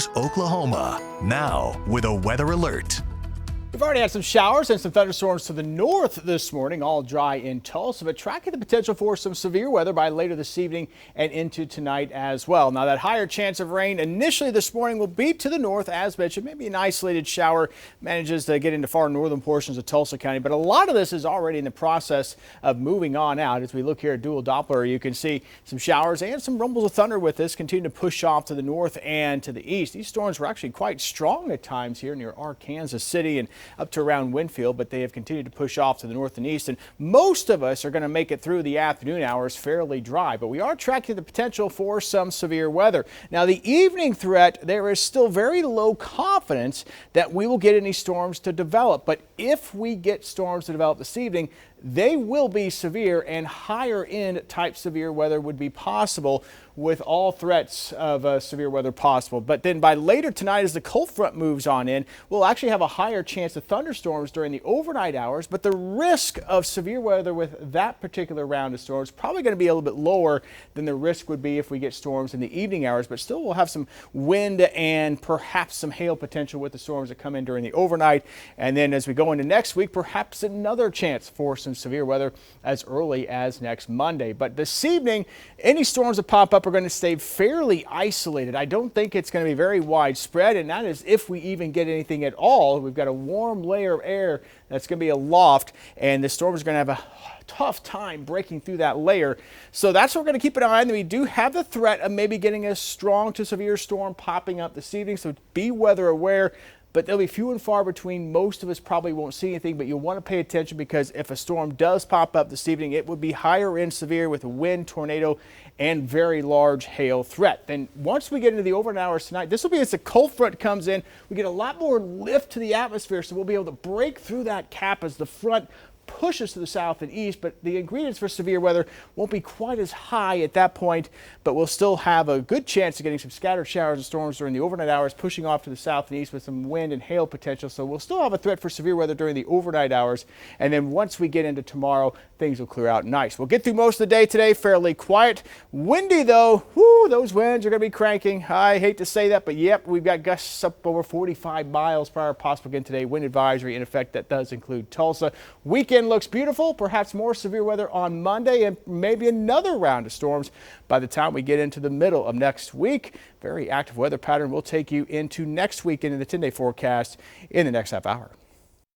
News Oklahoma, now with a weather alert. We've already had some showers and some thunderstorms to the north this morning, all dry in Tulsa, but tracking the potential for some severe weather by later this evening and into tonight as well. Now, that higher chance of rain initially this morning will be to the north, as mentioned. Maybe an isolated shower manages to get into far northern portions of Tulsa County, but a lot of this is already in the process of moving on out. As we look here at dual Doppler, you can see some showers and some rumbles of thunder with this continue to push off to the north and to the east. These storms were actually quite strong at times here near Arkansas City and up to around Winfield, but they have continued to push off to the north and east, and most of us are going to make it through the afternoon hours fairly dry, but we are tracking the potential for some severe weather. Now, the evening threat, there is still very low confidence that we will get any storms to develop, but if we get storms to develop this evening, they will be severe, and higher end type severe weather would be possible with all threats of severe weather possible. But then by later tonight, as the cold front moves on in, we'll actually have a higher chance of thunderstorms during the overnight hours, but the risk of severe weather with that particular round of storms is probably going to be a little bit lower than the risk would be if we get storms in the evening hours, but still we'll have some wind and perhaps some hail potential with the storms that come in during the overnight. And then as we go into next week, perhaps another chance for some severe weather as early as next Monday. But this evening, any storms that pop up are going to stay fairly isolated. I don't think it's going to be very widespread, and that is if we even get anything at all. We've got a warm layer of air that's going to be aloft, and the storm is going to have a tough time breaking through that layer. So that's what we're going to keep an eye on. We do have the threat of maybe getting a strong to severe storm popping up this evening, so be weather aware. But they'll be few and far between. Most of us probably won't see anything, but you'll want to pay attention because if a storm does pop up this evening, it would be higher end severe with a wind, tornado, and very large hail threat. Then once we get into the overnight hours tonight, this will be as the cold front comes in, we get a lot more lift to the atmosphere, so we'll be able to break through that cap as the front pushes to the south and east, but the ingredients for severe weather won't be quite as high at that point, but we'll still have a good chance of getting some scattered showers and storms during the overnight hours, pushing off to the south and east with some wind and hail potential. So we'll still have a threat for severe weather during the overnight hours, and then once we get into tomorrow, things will clear out nice. We'll get through most of the day today fairly quiet. Windy though, whoo, those winds are going to be cranking. I hate to say that, but yep, we've got gusts up over 45 miles per hour possible again today. Wind advisory in effect. That does include Tulsa. Weekend looks beautiful, perhaps more severe weather on Monday and maybe another round of storms by the time we get into the middle of next week. Very active weather pattern will take you into next week into the 10-day forecast in the next half hour.